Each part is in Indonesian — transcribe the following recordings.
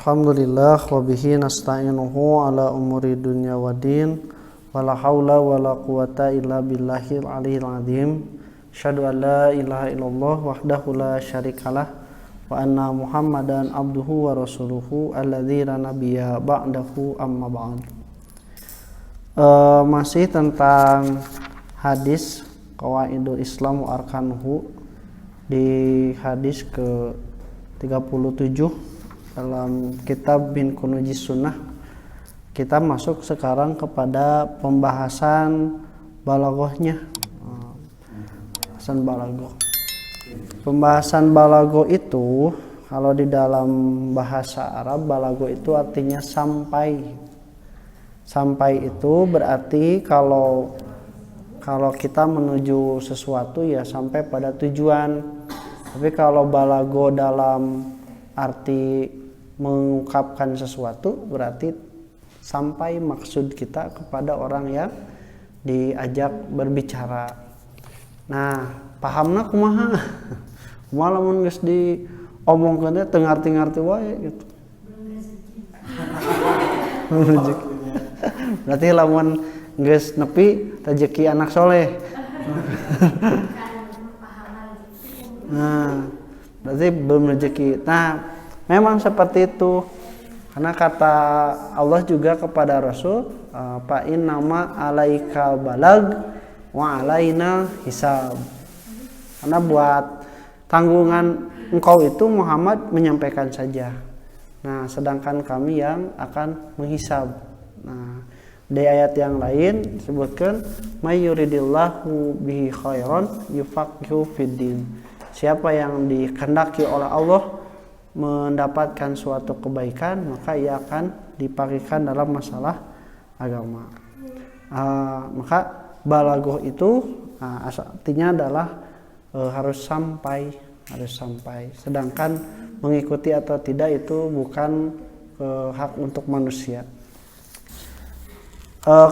Alhamdulillah wa bihi nasta'inuhu ala umuri dunya waddin wala haula wala quwata illa billahil aliyil azim. Asyhadu an la ilaha illallah wahdahu la syarikalah wa anna Muhammadan abduhu wa rasuluhu alladzi la nabiyya ba'dahu amma ba'd. Masih tentang hadis Qawaidul Islam wa Arkanuhu di hadis ke 37 dalam kitab Bin Kunujis Sunnah. Kita masuk sekarang kepada pembahasan balaghahnya. Pembahasan balagho itu kalau di dalam bahasa Arab, balagho itu artinya sampai. Sampai itu berarti kalau kita menuju sesuatu ya sampai pada tujuan. Tapi kalau balagho dalam arti mengungkapkan sesuatu berarti sampai maksud kita kepada orang yang diajak berbicara. Nah, pahamna kumaha? Kumaha lamun geus diomongkeun teh teu ngarti-ngarti wae gitu. Berarti lamun geus nepi rezeki anak soleh. Nah, berarti belum rezeki. Nah, memang seperti itu. Karena kata Allah juga kepada Rasul, fa innama alaikal balag wa alaina hisab. Karena buat tanggungan engkau itu Muhammad menyampaikan saja. Nah, sedangkan kami yang akan menghisab. Nah, di ayat yang lain disebutkan may yuridillahu bihi khairan yufaqihu fiddin. Siapa yang dikehendaki oleh Allah mendapatkan suatu kebaikan, maka ia akan dipakikan dalam masalah agama. Maka balaghoh itu artinya adalah harus sampai. Sedangkan mengikuti atau tidak itu bukan hak untuk manusia.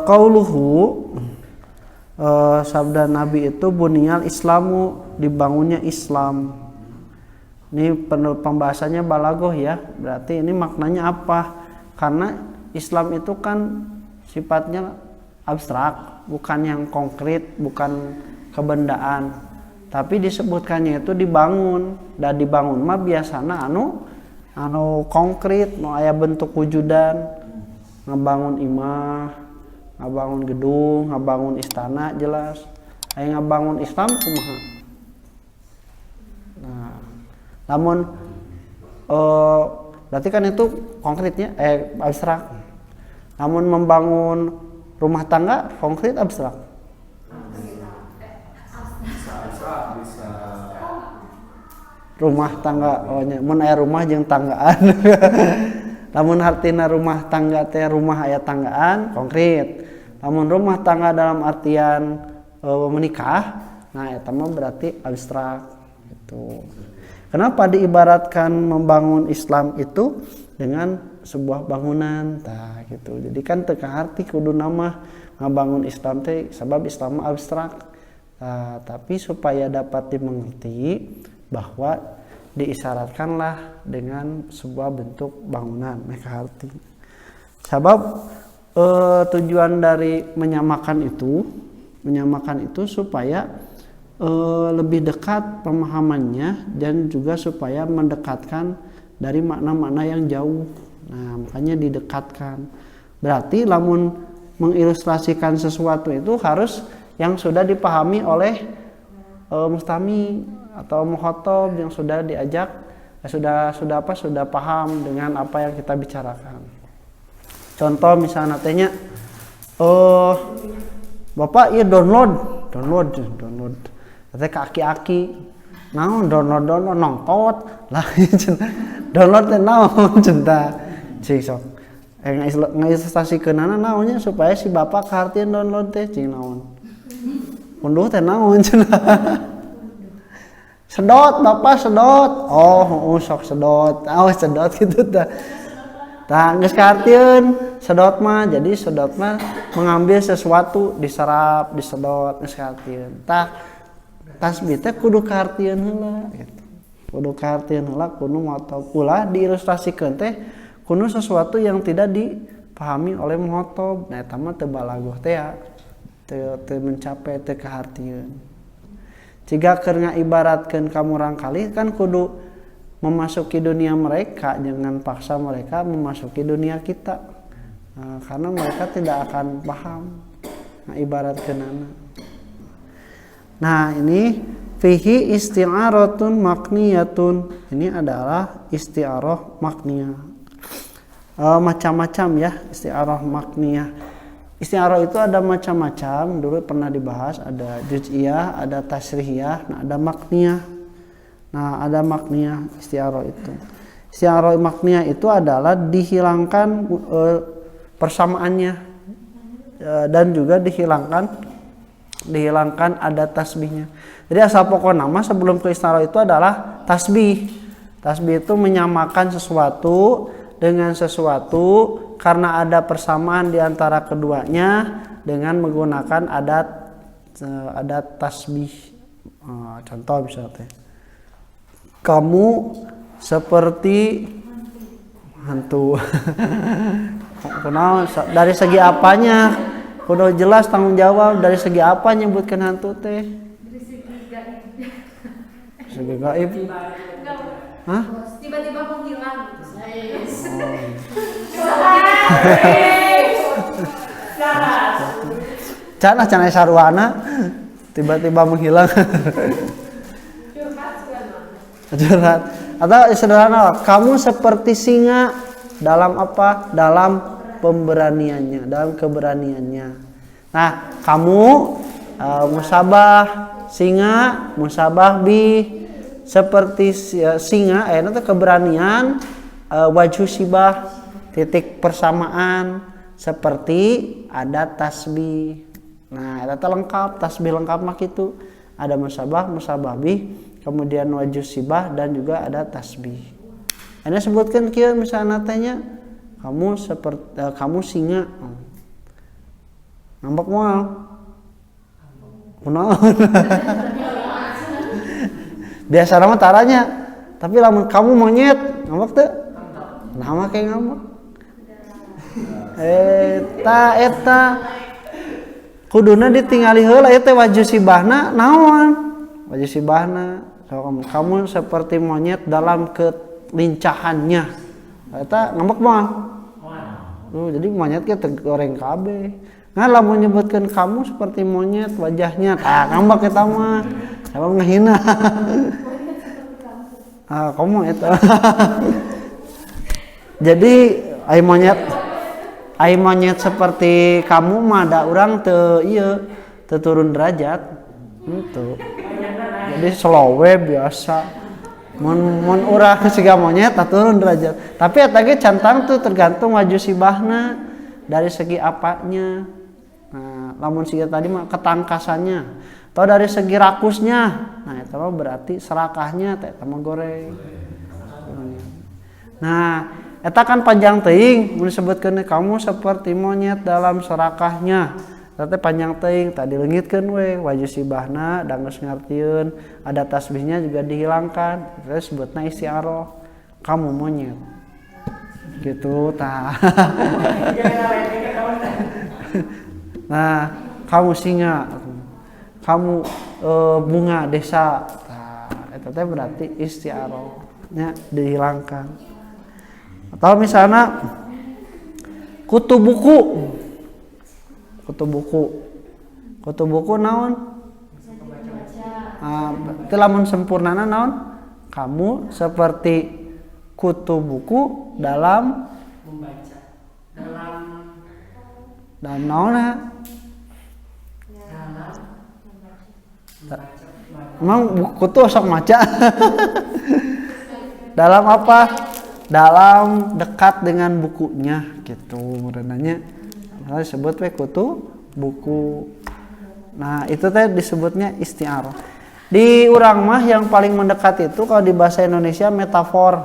Qauluhu, sabda Nabi itu bunyal Islamu, dibangunnya Islam. Ini pembahasannya balaghoh ya. Berarti ini maknanya apa? Karena Islam itu kan sifatnya abstrak, bukan yang konkret, bukan kebendaan. Tapi disebutkannya itu dibangun. Dan dibangun mah biasana anu konkret, mau aya bentuk wujudan. Ngabangun imah, ngabangun gedung, ngabangun istana jelas. Aya ngabangun Islam kumaha? Nah, namun berarti kan itu konkretnya abstrak. Namun membangun rumah tangga konkret abstrak. Rumah tangga, mun aya rumah jeung tanggaan. Namun artina rumah tangga teh rumah aya tanggaan konkret. Namun rumah tangga dalam artian menikah, nah eta mah berarti abstrak gitu. Kenapa diibaratkan membangun Islam itu dengan sebuah bangunan, gitu. Jadi kan teu kaharti kudu nama ngabangun Islam teh sebab Islam abstrak. Tapi supaya dapat dimengerti bahwa diisyaratkanlah dengan sebuah bentuk bangunan, mereka arti. Sebab tujuan dari menyamakan itu supaya lebih dekat pemahamannya dan juga supaya mendekatkan dari makna-makna yang jauh. Nah, makanya didekatkan. Berarti lamun mengilustrasikan sesuatu itu harus yang sudah dipahami oleh mustami atau mukhatab yang sudah diajak, sudah paham dengan apa yang kita bicarakan. Contoh misalnya tanya, Bapak ya download. Teh aki-aki naon download nongtot lah download teh naon cenah cing sok ngailustrasikeunana naonnya supaya si bapak kahartieun download teh cing naon unduh teh naon cenah sedot bapak sedot sok sedot sedot gitu tah geus kahartieun sedot mah jadi sedot mah mengambil sesuatu diserap disedot geus kahartieun tah tasbih teh kudu kahartieun heula gitu. Kudu kahartieun heula kudu moto ulah diilustrasikeun teh kuno sesuatu yang tidak dipahami oleh mukhatab. Nah eta mah teu balagoh teh ya, teu mencapai teu kahartieun. Jika keur ngaibaratkeun ka murangkalih kan kudu memasuki dunia mereka, jangan paksa mereka memasuki dunia kita. Karena mereka tidak akan paham ngaibaratkeunana. Nah, ini fihi isti'aratun makniyatun. Ini adalah isti'arah makniyah. Macam-macam ya isti'arah makniyah. Isti'arah itu ada macam-macam. Dulu pernah dibahas, ada juz'iyah, ada tasrihiyah, nah ada makniyah. Nah, ada makniyah isti'arah itu. Isti'arah makniyah itu adalah dihilangkan persamaannya dan juga dihilangkan ada tasbihnya. Jadi asal pokok nama sebelum ke isti'arah itu adalah tasbih. Tasbih itu menyamakan sesuatu dengan sesuatu karena ada persamaan di antara keduanya dengan menggunakan adat tasbih. Contoh misalnya, kamu seperti hantu. Dari segi apanya? Kudu jelas tanggung jawab dari segi apa nyebutkan hantu teh? Dari segi gaib. Segi gaib. Hah? Tiba-tiba menghilang. Cana sarwana tiba-tiba menghilang. Curhat. Atau sederhana, kamu seperti singa dalam apa? Dalam pemberaniannya, dalam keberaniannya. Nah, kamu musabah singa, musabah bi seperti singa, itu keberanian, wajhu sibah titik persamaan seperti ada tasbih. Nah, itu lengkap, tasbih lengkap mah gitu. Ada musabah, musabah bi, kemudian wajhu sibah dan juga ada tasbih. Ini sebutkan kieu misalnya tanya kamu seperti kamu singa. Ngambek moal. Kunaon? Biasa nama taranya. Tapi lamun kamu monyet, ngambek teu? Nama kayak ngambek. Eta kuduna ditingali heula ieu teh wajhu sibahna naon? Wajhu sibahna kamu seperti monyet dalam kelincahannya. Eta ngambek moal. Jadi monyet kita goreng kabeh. Nah, lamun menyebutkan kamu seperti monyet wajahnya, ngambek eta mah. Emang ngehina. Kamu eta. Jadi ai monyet seperti kamu mah da urang teu turun derajat. Itu. Jadi slowe biasa. Mun urang siga monyet turun derajat. Tapi eta ge cantang tuh tergantung wajhu sibahna dari segi apanya. Nah, lamun siga tadi mah ketangkasannya atau dari segi rakusnya. Nah, eta mah berarti serakahnya eta mah goreng. Nah, eta kan panjang teuing mun disebutkeun kamu seperti monyet dalam serakahnya. Eta panjang teuing tadi leungitkeun we wajhu sibahna da geus ngartieun, ada tasbihnya juga dihilangkan. Terus sebutna isti'arah. Kamu monyet. Gitu tah. Nah, kamu singa. Kamu bunga desa. Nah, eta teh berarti isti'arahnya dihilangkan. Atau misalnya kutu buku naon? Berarti lamun sempurnana naon? Kamu seperti kutu buku dalam membaca. Dalam naon? Emang kutu sok maca? Dalam apa? Dalam dekat dengan bukunya gitu. Murenanya disebut we kutu buku. Nah, itu teh disebutnya isti'arah. Di urang mah yang paling mendekat itu kalau di bahasa Indonesia metafor.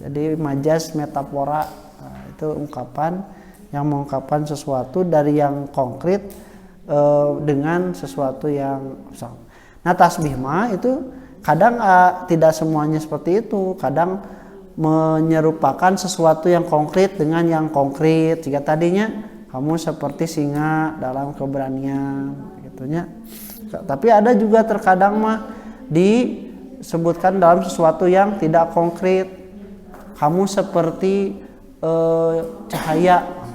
Jadi majaz, metafora. Nah, itu ungkapan yang mengungkapkan sesuatu dari yang konkret dengan sesuatu yang usang. Nah, tasbih mah itu kadang tidak semuanya seperti itu. Kadang menyerupakan sesuatu yang konkret dengan yang konkret. Jika tadinya kamu seperti singa dalam keberanian gitunya. Tapi ada juga terkadang mah disebutkan dalam sesuatu yang tidak konkret. Kamu seperti cahaya.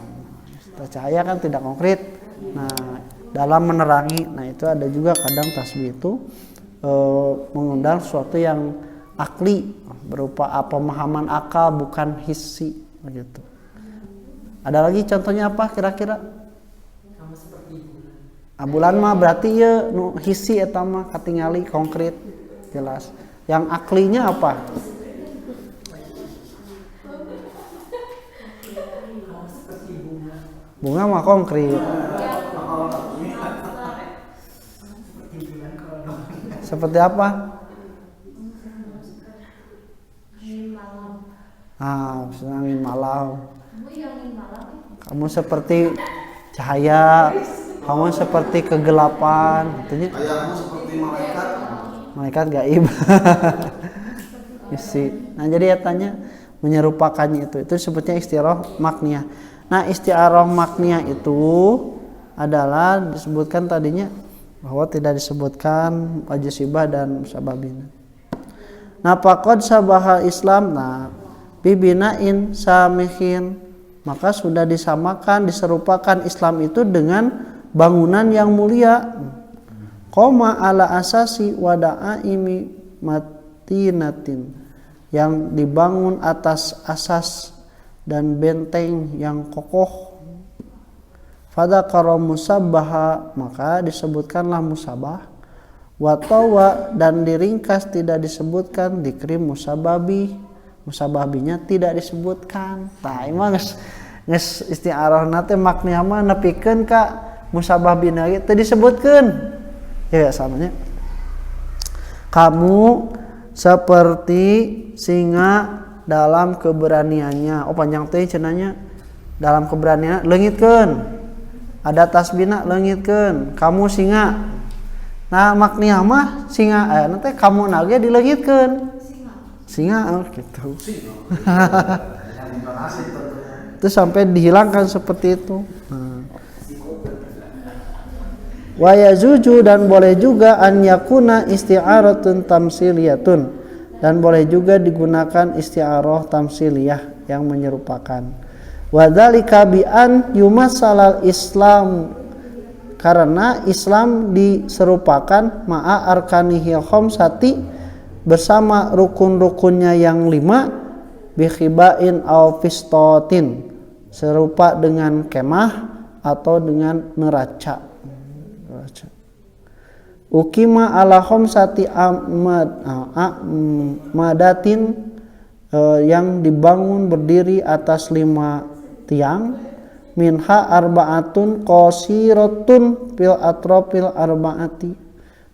Cahaya kan tidak konkret. Nah, dalam menerangi, nah itu ada juga kadang tasbih itu mengundang sesuatu yang akli berupa pemahaman akal bukan hissi begitu. Ada lagi contohnya apa kira-kira? Sama seperti Bulan mah berarti ya nu hissi eta mah katingali konkret jelas. Yang aklinya apa? seperti bunga. Bunga mah konkret. Seperti bulan kalau Seperti apa? Angin malam. Kamu seperti cahaya, kamu seperti kegelapan, artinya Ayahmu seperti malaikat. malaikat gaib. Isi. Nah jadi ya tanya menyerupakannya itu disebutnya istiarah makniyah. Nah istiarah makniyah itu adalah disebutkan tadinya bahwa tidak disebutkan wajibah dan musababina. Nah faqad sabaha Islam, nah bibinain samihin, maka sudah disamakan diserupakan Islam itu dengan bangunan yang mulia. Qoma ala asasi wadaimi matinatin, yang dibangun atas asas dan benteng yang kokoh. Fadzakara musabbaha, maka disebutkanlah musabah. Watawa, dan diringkas tidak disebutkan dikri musababi, musababinya tidak disebutkan. Tah imah geus isti'arahna teh makna mah nepikeun ka musababina teh disebutkeun. Ya samanya. Kamu seperti singa dalam keberaniannya. Oh panjang teh cenanya. Dalam keberanian leungitkeun. Ada tasbihna leungitkeun. Kamu singa. Nah makna mah singa nanti kamu nage dileungitkeun. Singa gitu. Itu sampai dihilangkan seperti itu. Wa yazuju, dan boleh juga an yakuna isti'aratun tamsiliyatun, dan boleh juga digunakan isti'arah tamsiliyah yang menyerupakan. Wa dzalika bi an yumassalal Islam, karena Islam diserupakan ma'a arkanihil khamsati, bersama rukun-rukunnya yang 5, bi khibain aw fistotin, serupa dengan kemah atau dengan neraca. Ukima ala khamsati madatin, yang dibangun berdiri atas 5 tiang. Minha arba'atun qasiratun fil atrofil arba'ati,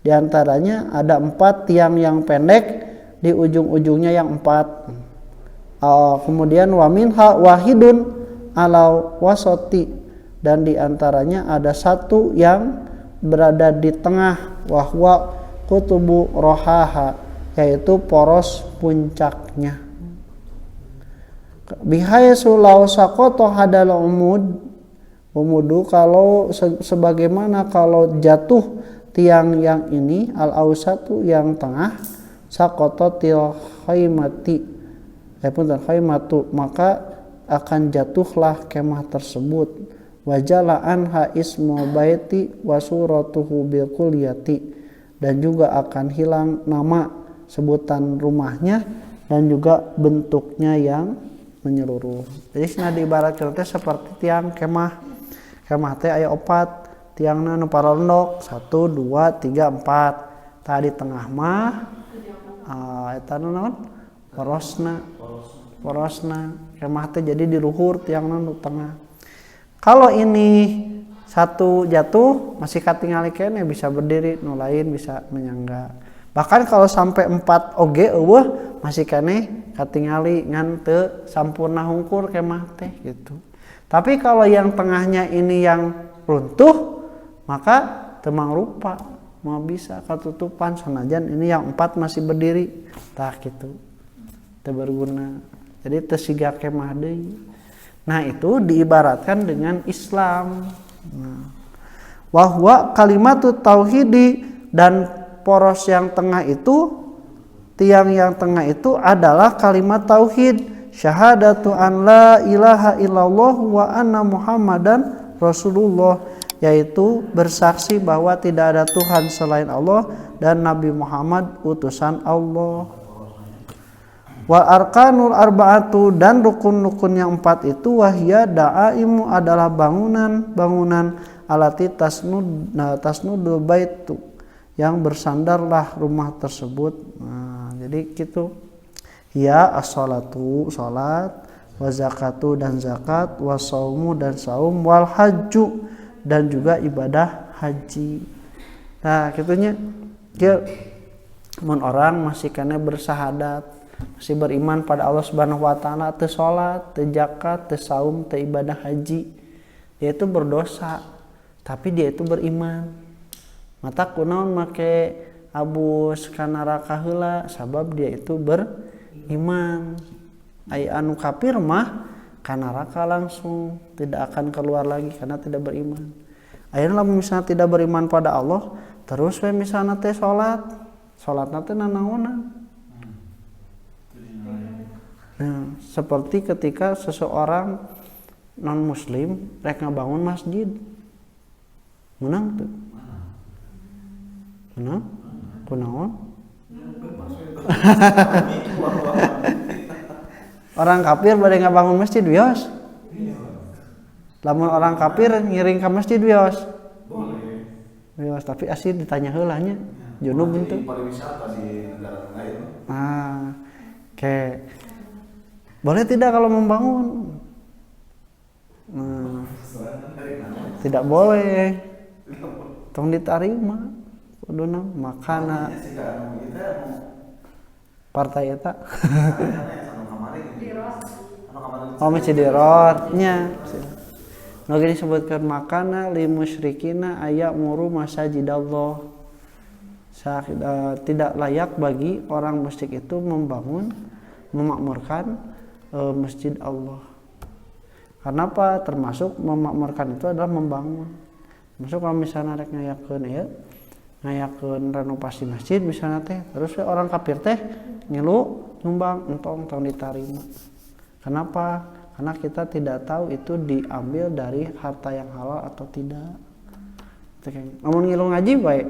di antaranya ada 4 tiang yang pendek, di ujung-ujungnya yang 4. Kemudian wa minha wahidun ala wasati, dan di antaranya ada 1 yang berada di tengah, wahwa kutubu rohaha, yaitu poros puncaknya. Bihaisu law saqata hadal umudu, kalau sebagaimana kalau jatuh tiang yang ini, al ausatu yang tengah, saqatatil khaymati, khaymatu, maka akan jatuhlah kemah tersebut. Wajala anha ismu baiti wa suratuhu bil kulliyati, dan juga akan hilang nama sebutan rumahnya dan juga bentuknya yang menyeluruh. Jadi cenah diibaratkeun teh seperti tiang kemah. Kemah teh aya 4, tiangna nu parondok 1 2 3 4. Tah di tengah mah eta naon? Porosna. Kemah teh jadi di luhur tiangna nu tengah. Kalau ini 1 jatuh masih katingali keneh bisa berdiri, nu lain bisa menyangga. Bahkan kalau sampai 4 oge eueuh masih keneh katingali ngan teu sampurna hungkur kemah teh gitu. Tapi kalau yang tengahnya ini yang runtuh, maka teu mangrupa, mau bisa katutupan sanajan ini yang 4 masih berdiri. Tah gitu. teu berguna. Jadi teu siga kemah deui. Nah, itu diibaratkan dengan Islam. Nah, wa huwa kalimatut tauhidi, dan poros yang tengah itu, tiang yang tengah itu adalah kalimat tauhid. Syahadatu an la ilaha illallah wa anna muhammadan rasulullah, yaitu bersaksi bahwa tidak ada Tuhan selain Allah dan Nabi Muhammad utusan Allah. Wal arkanul arba'atu, dan rukun-rukun yang 4 itu wahya da'aimu adalah bangunan-bangunan alati tasnudul baitu, yang bersandarlah rumah tersebut. Nah, jadi gitu. Ya as-salatu, salat, wa zakatu, dan zakat, wa saumu, dan saum, wal hajju, dan juga ibadah haji. Nah, kitunya kieu mun orang masih kena bersahadat, masih beriman pada Allah Subhanahu wa taala, teu salat, teu zakat, teu saum, teu ibadah haji, dia itu berdosa, tapi dia itu beriman. Mata kunaon make abus ka neraka heula, sabab dia itu beriman. Ai anu kafir mah ka neraka langsung, tidak akan keluar lagi karena tidak beriman. Ayeuna lamun misalnya tidak beriman pada Allah, terus we misalnya teh salatna teh nanaonan. Nah, seperti ketika seseorang non muslim rek ngabangun masjid. Menang tuh. Menang? Kunaon? Orang kafir bade ngabangun masjid wios. Lamun orang kafir ngiring ka masjid wios. Boleh. Wios, tapi asli ditanya heula nya. Junub henteu. Pariwisata di negara lain. Boleh tidak kalau membangun? Tidak boleh. Tong diterima. Kuduna makana partai eta. Oh masih di rotnya. Nah gini sebutkan makana li musyrikina ayak muru masajidallah. Tidak layak bagi orang musyrik itu memakmurkan masjid Allah. Karena apa? Termasuk memakmurkan itu adalah membangun. Masuk kalau misalnya rek ngayakeun renovasi masjid misalnya teh, terus orang kafir teh ngilu nyumbang entong ditarima. Kenapa? Karena kita tidak tahu itu diambil dari harta yang halal atau tidak. Namun ngilu ngaji baik.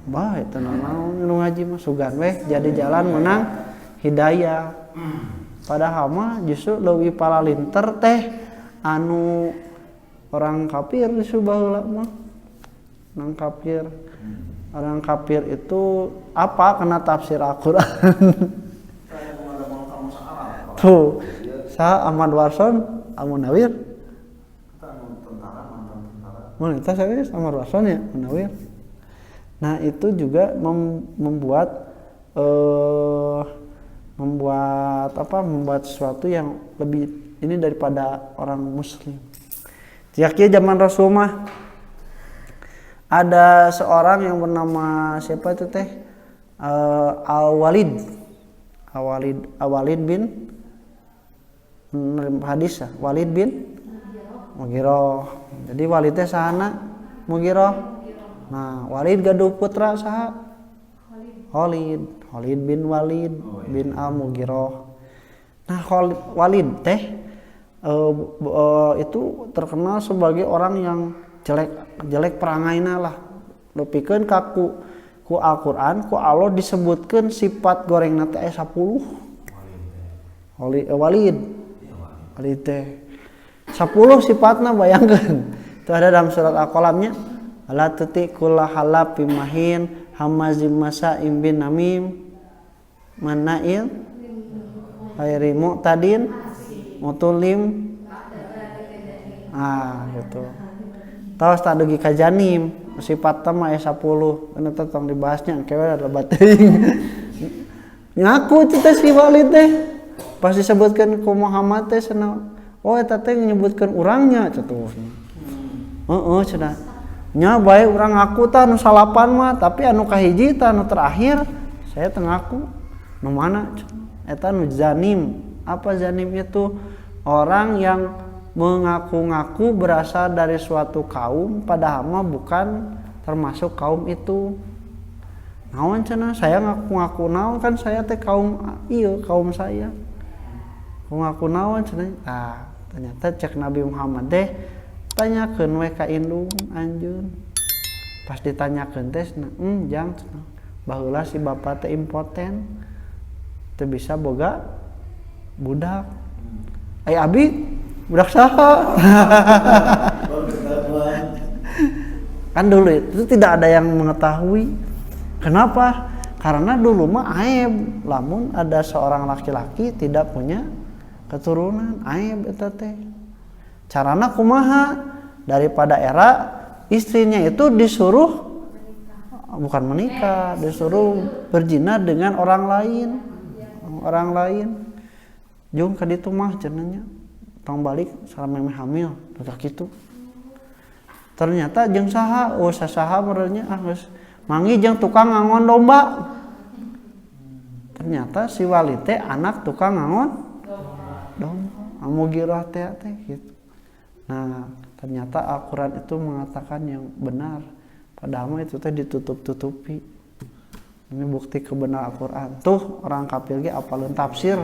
Baik, tenang ngilu ngaji mah sugan weh jadi jalan menang hidayah. Padahal mah justru leuwih palalinter teh anu orang kafir disubah heula mah. Orang kafir itu apa? Kena tafsir Al-Qur'an. Tuh, sa Ahmad Warson, Munawir. Mun eta saya Ahmad Warson ya, Munawir. Nah, itu juga membuat sesuatu yang lebih ini daripada orang muslim. Tiap-tiap zaman Rasulullah ada seorang yang bernama siapa itu teh Al-Walid bin hadis Walid bin Mughirah. Jadi Walid teh sahana Mughirah. Nah, Walid gaduh putra saha? Khalid bin Walid bin Al-Mughirah. Nah, Walid teh itu terkenal sebagai orang yang jelek perangaina lah. Lupikeun ku Al-Qur'an, ku Allah disebutkeun sifat gorengna teh 10. Walid teh 10 sifatna bayangkeun. Itu ada dalam surat Al-Qalamnya. La tuti kullahalab bimahin hamazim masa'im bin namim mana'il ghairi mu'tadin mutulim. Gitu. Tawas tak dugi ka janim sifat mah 10 kana tong dibahasnya kewe ada bating. Ngaku teh si Walid teh pas disebutkan ku Muhammad teh cenah oh eta teh nyebutkeun urangnya catuhnya. Cenah. Nya bae urang ngaku tah anu salapan mah tapi anu kahiji tah anu terakhir saya teu ngaku. Nu mana? Eta nu zanim. Apa zanim itu? Orang yang mengaku-ngaku berasal dari suatu kaum padahal mah bukan termasuk kaum itu. Naon cenah saya ngaku-ngaku naon kan saya teh kaum kaum saya. Ngaku naon cenah. Ternyata cek Nabi Muhammad teh tanyakeun we ka indung anjeun. Pas ditanyakeun teh jang cenah. Baheula si bapa teh impoten. Teu bisa boga budak. Abi budak saha? Kan dulu itu tidak ada yang mengetahui. Kenapa? Karena dulu mah aib lamun ada seorang laki-laki tidak punya keturunan, aib eta teh. Carana kumaha? Daripada era istrinya itu disuruh bukan menikah, disuruh berzina dengan orang lain. Jung ka ditu mah cenanya. Tong balik sareng hamil, udah gitu. Ternyata jeung saha? Saha merenya geus mangi jeung tukang ngangon domba. Ternyata si wali teh anak tukang ngangon domba. Amugirah teh gitu. Nah, ternyata Al-Qur'an itu mengatakan yang benar. Padahal itu teh ditutup-tutupi. Ini bukti kebenaran Al-Qur'an. Tuh orang kafir ge apaleun tafsir.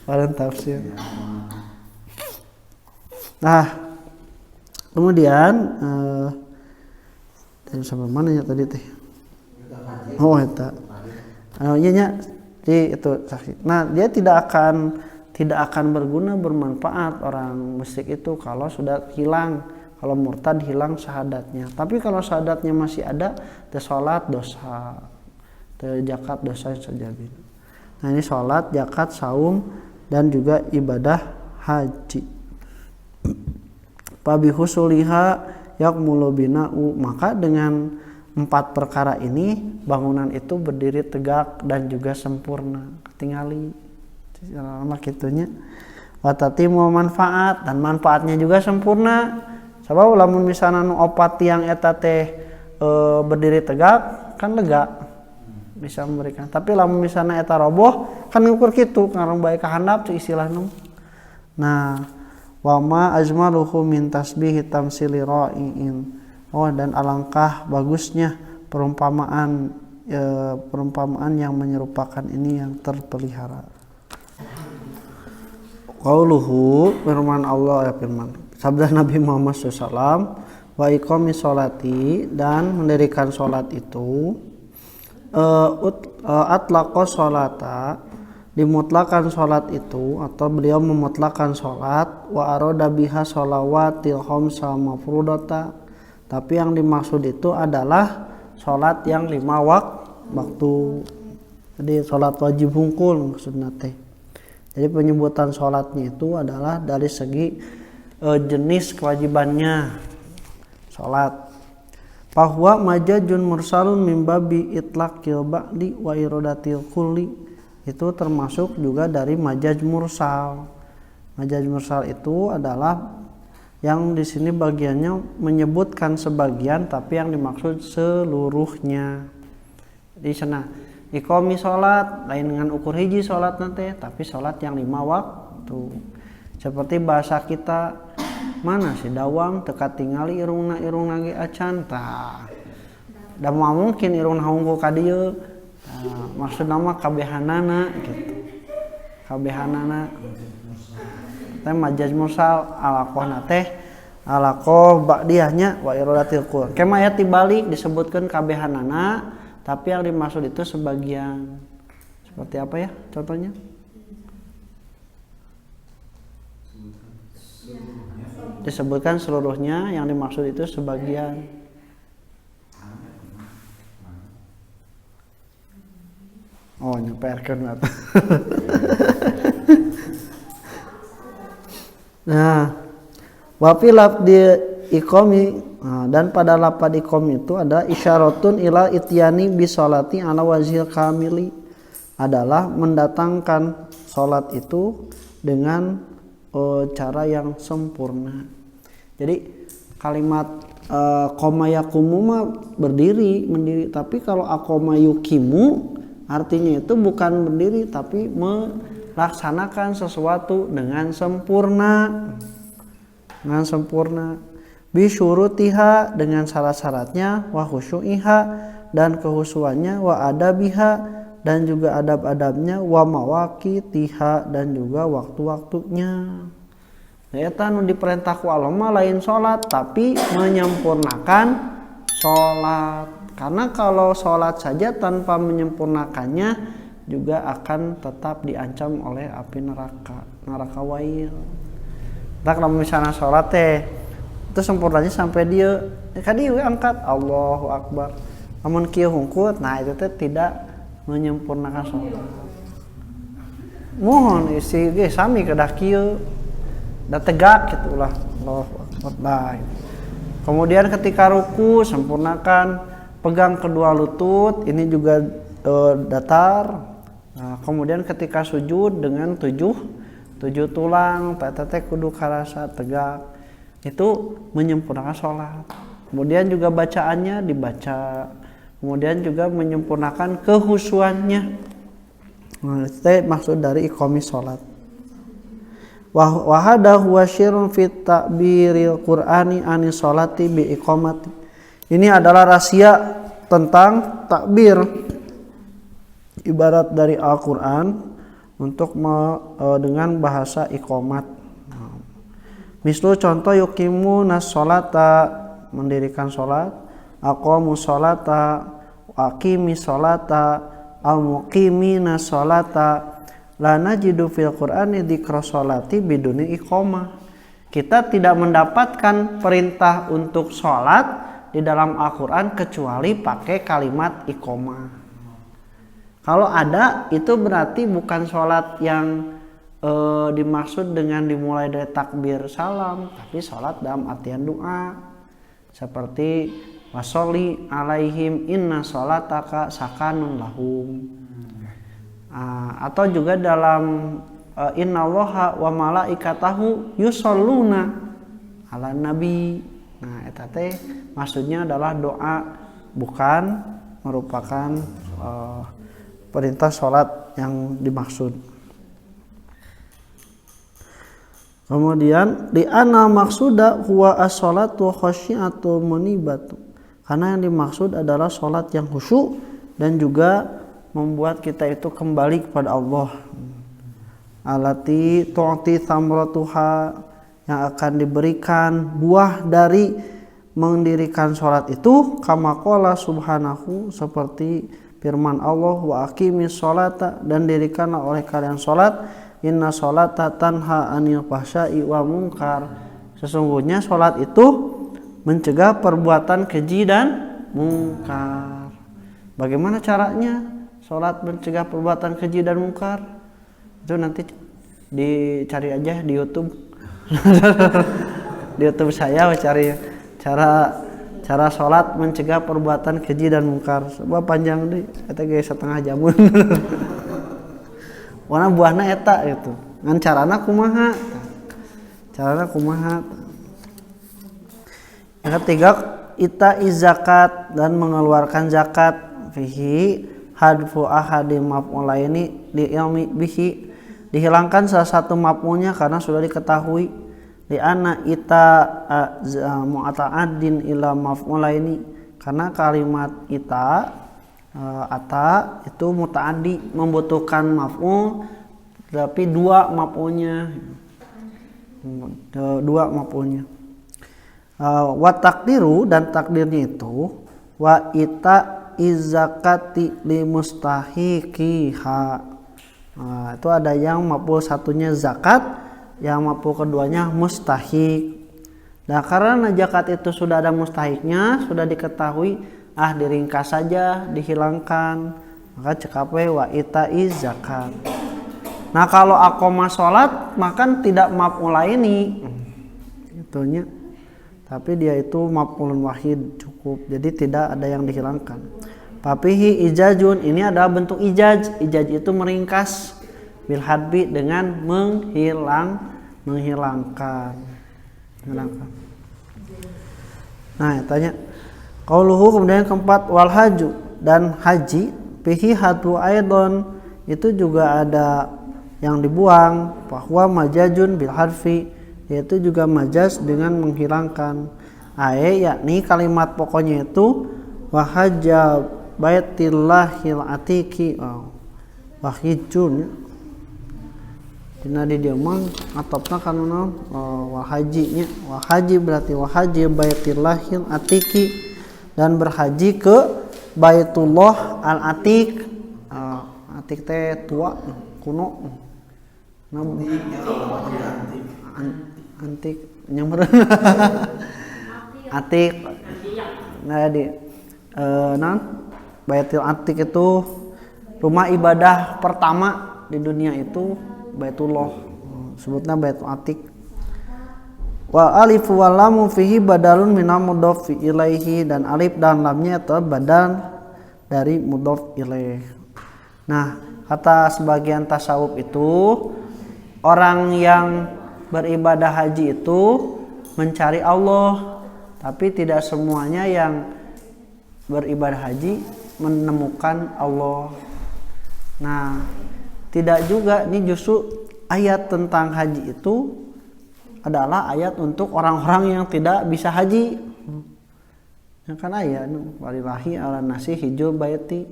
Apaleun tafsir. Nah, kemudian sampai mana ya tadi teh? Oh eta. Iya nya di itu saksi. Nah, dia tidak akan berguna bermanfaat orang musyrik itu kalau sudah hilang. Kalau murtad hilang syahadatnya. Tapi kalau syahadatnya masih ada, teu salat dosa, teu zakat dosa sajabi. Nah, ini salat, zakat, saum dan juga ibadah haji. Fabihusuliha yakmulu bina'u, maka dengan 4 perkara ini bangunan itu berdiri tegak dan juga sempurna. Ketingali lama kitunya. Watatimu manfaat, dan manfaatnya juga sempurna. Sabab lamun misalna nu opat tiang eta teh berdiri tegak kan lega bisa memberikan. Tapi lamun misalna eta roboh kan ngukur kitu ngarang bae ka handap istilahna. Nah, wa ma ajmaluhu min tasbihi tamsili ra'iin. Oh, dan alangkah bagusnya perumpamaan yang menyerupakan ini yang terpelihara. Qauluhu, firman Allah ya firman. Sabda Nabi Muhammad SAW, wa iqamis sholati, dan mendirikan sholat itu atlaqa sholata, dimutlakan sholat itu atau beliau memutlakan sholat, wa aroda biha sholawatil khamsa mafrudata, tapi yang dimaksud itu adalah sholat yang 5 waktu. Jadi sholat wajib hungkul maksudnya teh. Jadi penyebutan sholatnya itu adalah dari segi jenis kewajibannya sholat. Bahwa majajun mursalun min babi itlaqil ba'di wa iradatil kulli, itu termasuk juga dari majaj mursal. Majaj mursal itu adalah yang di sini bagiannya menyebutkan sebagian tapi yang dimaksud seluruhnya. Di sana iqami sholat lain dengan ukur hiji sholat nanti, tapi sholat yang 5 waktu. Seperti bahasa kita, mana sih dawang teka tingali irungna ge acan tah. Da mungkin irungna hungkul ka dieu. Maksudna mah kabehanana gitu. Kabehanana. Teh majaz mursal alaqohna teh alaqoh ba'diyahnya wa iradatil qul. Kema aya tibalik disebutkeun kabehanana, tapi yang dimaksud itu sebagian. Seperti apa ya contohnya? Disebutkan seluruhnya, yang dimaksud itu sebagian. Oh, nyeperkeun atuh. Nah, wa fi lafdi iqami, dan pada lafaz iqam itu ada isyaratun ila ityani bi sholati ala wajhil kamili, adalah mendatangkan salat itu dengan cara yang sempurna. Jadi kalimat koma yakumu mah mendiri, tapi kalau akoma yukimu Artinya itu bukan berdiri tapi melaksanakan sesuatu dengan sempurna. Dengan sempurna. Bisyurutiha dengan syarat-syaratnya, wa khusyu'iha dan kehusuannya, wa adabiha dan juga adab-adabnya, wa mawaqitiha dan juga waktu-waktunya. Eta nu diperintah ku Allah mah lain salat tapi menyempurnakan salat. Karena kalau sholat saja tanpa menyempurnakannya juga akan tetap diancam oleh api neraka wail. Tak kalau misalnya sholat itu sempurnanya sampai dia kadi angkat Allahu Akbar. Namun kieu hungkut, nah itu tidak menyempurnakan sholat. Mohon isi ge sami kedah kieu da tegak gitulah Allahu Akbar. Kemudian ketika ruku sempurnakan pegang kedua lutut, ini juga datar. Nah, kemudian ketika sujud dengan tujuh tulang, tete kudu karasa tegak. Itu menyempurnakan sholat. Kemudian juga bacaannya dibaca. Kemudian juga menyempurnakan kehusuannya. Nah, itu maksud dari iqamis sholat. Wa hada huwa syirrun fit ta'biril Qur'ani anis sholati bi iqamati. Ini adalah rahasia tentang takbir ibarat dari Al-Quran untuk dengan bahasa iqamat. Mislu contoh yuqimu nas sholata mendirikan sholat, aqamu sholata, aqimi sholata, al-muqimina sholata. La najidu fil Qur'ani dzikra sholati biduni iqamah. Kita tidak mendapatkan perintah untuk sholat di dalam Al-Quran kecuali pakai kalimat iqamah. Kalau ada itu berarti bukan sholat yang dimaksud dengan dimulai dari takbir salam, tapi sholat dalam artian doa seperti washolli alaihim inna sholataka sakanun lahum. Atau juga dalam innallaha wa malaikatahu yusholluna ala nabi. Nah, eta teh maksudnya adalah doa, bukan merupakan perintah sholat yang dimaksud. Kemudian di ana maksuda huwa as-sholatu khasyiatu munibatu. Karena yang dimaksud adalah sholat yang khusyuk dan juga membuat kita itu kembali kepada Allah. Alati tu'ti thamratuha yang akan diberikan buah dari mendirikan sholat itu kama qala subhanahu seperti firman Allah wa aqimis sholata dan dirikanlah oleh kalian sholat inna sholata tanha anil fahsya'i wa munkar. Sesungguhnya sholat itu mencegah perbuatan keji dan mungkar. Bagaimana caranya sholat mencegah perbuatan keji dan mungkar? Itu nanti dicari aja di YouTube. Di YouTube saya cari cara sholat mencegah perbuatan keji dan mungkar. Sebab panjang deh, eta ge setengah jamun. Warna buahna eta gitu. Ngan carana kumaha? Yang ketiga, ita zakat dan mengeluarkan zakat fihi hadfu ahadi maf'ulaini li ilmi bihi. Dihilangkan salah satu maf'ulnya karena sudah diketahui. Li anna ita mu'ata'addin ila maf'ulaini, karena kalimat ita ata itu muta'addi membutuhkan maf'ul tapi dua maf'ulnya. Wa takdiru dan takdirnya itu wa ita izakati li mustahiqiha. Nah, itu ada yang maf'ul satunya zakat, yang maf'ul keduanya mustahiq. Nah, karena zakat itu sudah ada mustahiknya, sudah diketahui, diringkas saja, dihilangkan, maka cekape wa itaiz zakat. Nah, kalau aqoma sholat maka tidak maf'ul ini itunya, tapi dia itu maf'ulun wahid cukup, jadi tidak ada yang dihilangkan. Papihi ijajun, ini adalah bentuk ijaj. Ijaj itu meringkas, bil hadbi dengan menghilangkan. Nah, tanya qauluhu, kemudian keempat wal haju dan haji fihi hatu aidon, itu juga ada yang dibuang, bahwa majajun bil harfi, yaitu juga majaz dengan menghilangkan. Yakni kalimat pokoknya itu wahajja baitillahil atiki wahijun. Dina di dieu mah atopna kana wahajinya, wahaji berarti wahaji baitillahil atiki, dan berhaji ke Baitullah al atik. Atik teh tua kuno. Antik nyamper. Atik. Nah di Baitul Atik itu rumah ibadah pertama di dunia itu Baitullah, sebutnya Baitul Atik. Wa alif wa lam fihi badalun minal mudhof ilaihi, dan alif dan lamnya itu badal dari mudhof ilaih. Nah, kata sebagian tasawuf itu orang yang beribadah haji itu mencari Allah, tapi tidak semuanya yang beribadah haji menemukan Allah. Nah, tidak juga, ini justru ayat tentang haji itu adalah ayat untuk orang-orang yang tidak bisa haji. Ya kan ayat walillahi ala nasi hijul baiti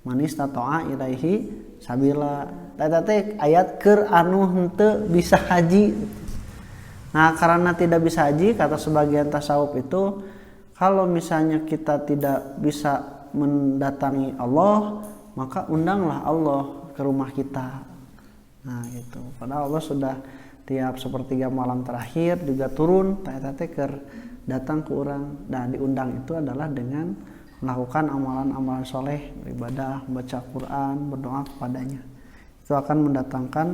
manis tatoa ilaihi sabila. Tete ayat keur anu henteu bisa haji. Nah, karena tidak bisa haji, kata sebagian tasawuf itu, kalau misalnya kita tidak bisa mendatangi Allah, maka undanglah Allah ke rumah kita. Nah gitu. Padahal Allah sudah tiap sepertiga malam terakhir juga turun tete keur datang ke orang. Dan diundang itu adalah dengan melakukan amalan-amalan soleh, beribadah, baca Quran, berdoa kepadanya. Itu akan mendatangkan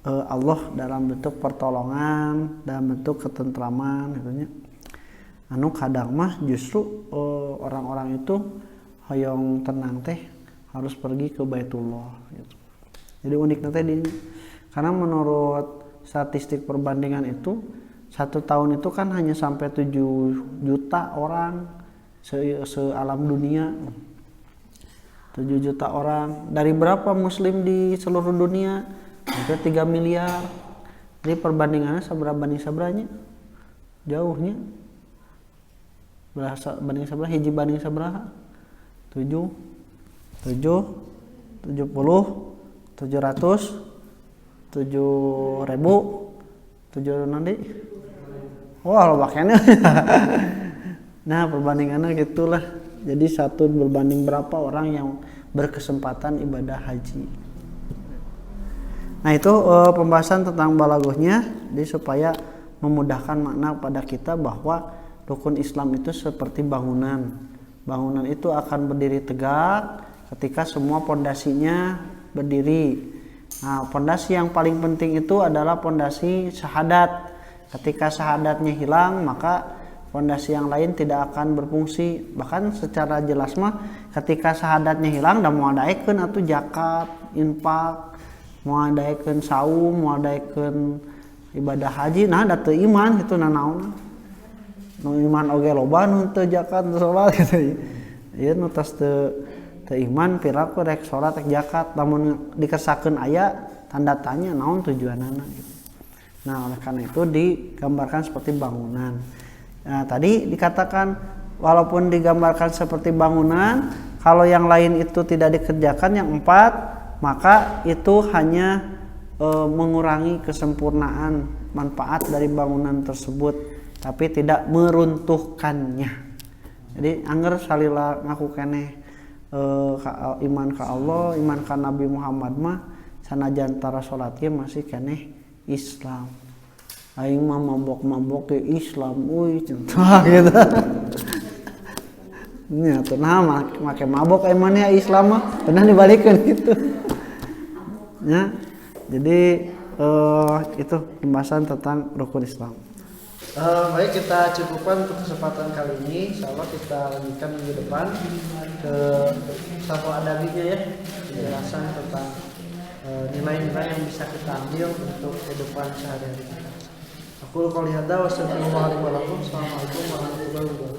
Allah dalam bentuk pertolongan, dalam bentuk ketentraman gitunya. Anu kadang mah justru orang-orang itu hoyong tenang teh harus pergi ke Baitullah gitu. Jadi unik nanti ini, karena menurut statistik perbandingan itu 1 tahun itu kan hanya sampai 7 juta orang se-alam dunia. 7 juta orang. Dari berapa muslim di seluruh dunia? Hampir 3 miliar. Jadi perbandingannya seberapa banding seberanya? Jauhnya. Berasa banding seberapa? Hiji banding seberapa? 7 70 700 7.000 7 nanti. Wah, lo bakanya. Nah, perbandingannya gitulah. Jadi 1 berbanding berapa orang yang berkesempatan ibadah haji. Nah, itu pembahasan tentang balaghahnya, jadi supaya memudahkan makna pada kita bahwa rukun Islam itu seperti bangunan. Bangunan itu akan berdiri tegak ketika semua pondasinya berdiri. Nah, pondasi yang paling penting itu adalah pondasi syahadat. Ketika syahadatnya hilang, maka pondasi yang lain tidak akan berfungsi. Bahkan secara jelas mah ketika syahadatnya hilang, dan mau adaikeun atuh zakat, infak, mau adaikeun saum, mau adaikeun ibadah haji, nah da teu iman kitu nanaon. Nu iman oge loba nu teu zakat, teu salat gitu. Ieu nu tos teu iman piraku rek salat rek zakat, lamun dikesakeun aya tanda tanya naon tujuanana gitu. Nah, oleh karena itu digambarkan seperti bangunan. Nah, tadi dikatakan walaupun digambarkan seperti bangunan, kalau yang lain itu tidak dikerjakan, yang 4, maka itu hanya mengurangi kesempurnaan manfaat dari bangunan tersebut, tapi tidak meruntuhkannya. Jadi angger salila ngaku keneh iman ka Allah, iman ka Nabi Muhammad mah sanajan tara salat ge masih keneh Islam. Aing mah mabok-mabok ke Islam, contoh gitu. Nya tuh nah make mabok emannya Islam mah pernah dibalikkan gitu. Ya. Jadi itu pembahasan tentang rukun Islam. Baik, kita cukupkan untuk kesempatan kali ini. Insyaallah kita lanjutkan minggu depan ke satu adabinya ya, penjelasan tentang nilai-nilai yang bisa kita ambil untuk kehidupan sehari-hari kita. Aku qouli hadza wa astaghfirullaha li wa lakum. Assalamualaikum warahmatullahi wabarakatuh.